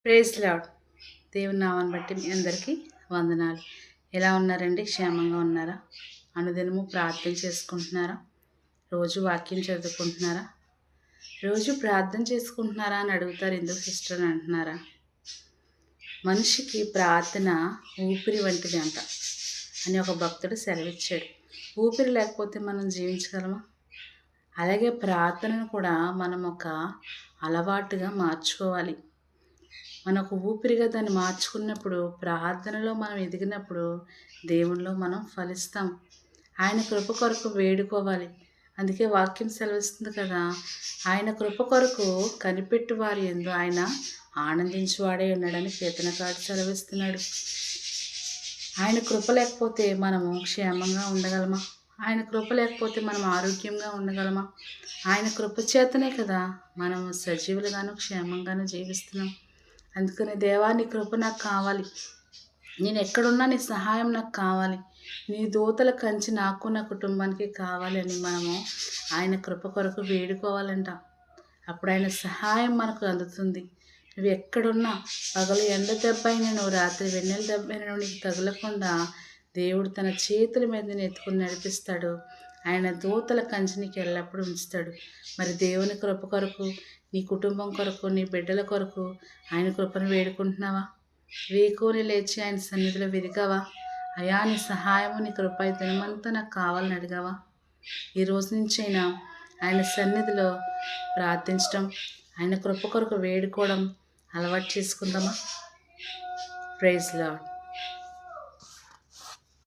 Praise lord. దేవుని నామాన్ని బట్టి మీ అందరికీ వందనాలు. ఎలా ఉన్నారండి? క్షేమంగా ఉన్నారా? అనుదినము ప్రార్థన చేసుకుంటున్నారా? రోజు వాక్యం చదువుకుంటున్నారా? రోజు ప్రార్థన చేసుకుంటున్నారా అని అడుగుతారు. ఎందుకు సిస్టర్ అని అంటున్నారా? మనిషికి ప్రార్థన ఊపిరి వంటిది అంట అని ఒక భక్తుడు సెలవిచ్చాడు. ఊపిరి లేకపోతే మనం జీవించగలమా? అలాగే ప్రార్థనను కూడా మనం ఒక అలవాటుగా మార్చుకోవాలి. మనకు ఊపిరిగా దాన్ని మార్చుకున్నప్పుడు, ప్రార్థనలో మనం ఎదిగినప్పుడు దేవునిలో మనం ఫలిస్తాం. ఆయన కృప కొరకు వేడుకోవాలి. అందుకే వాక్యం సెలవిస్తుంది కదా, ఆయన కృప కొరకు కనిపెట్టు వారి యందు ఆయన ఆనందించువాడే ఉన్నాడని కీర్తనకారుడు సెలవిస్తున్నాడు. ఆయన కృప లేకపోతే మనము క్షేమంగా ఉండగలమా? ఆయన కృప లేకపోతే మనం ఆరోగ్యంగా ఉండగలమా? ఆయన కృప చేతనే కదా మనము సజీవులుగాను క్షేమంగాను జీవిస్తున్నాం. అందుకని దేవా, నీ కృప నాకు కావాలి, నేను ఎక్కడున్నా నీ సహాయం నాకు కావాలి, నీ దూతల కంచి నాకు నా కుటుంబానికి కావాలి అని మనము ఆయన కృప కొరకు వేడుకోవాలంట. అప్పుడు ఆయన సహాయం మనకు అందుతుంది. నువ్వు ఎక్కడున్నా, పగలు ఎండ దెబ్బ అయినను, రాత్రి వెన్నెల దెబ్బ అయినను నీకు తగలకుండా దేవుడు తన చేతుల మీద నేను ఎత్తుకుని నడిపిస్తాడు. ఆయన దూతల కంచి నీకు ఎల్లప్పుడూ ఉంచుతాడు. మరి దేవుని కృప కొరకు, నీ కుటుంబం కొరకు, నీ బిడ్డల కొరకు ఆయన కృపను వేడుకుంటున్నావా? వేకువని లేచి ఆయన సన్నిధిలో వెదిగావా? అయా, నీ సహాయము, నీ కృప ఈ దినమంతా నాకు కావాలని అడిగావా? ఈ రోజు నుంచైనా ఆయన సన్నిధిలో ప్రార్థించడం, ఆయన కృప కొరకు వేడుకోవడం అలవాటు చేసుకుందామా? Praise lord.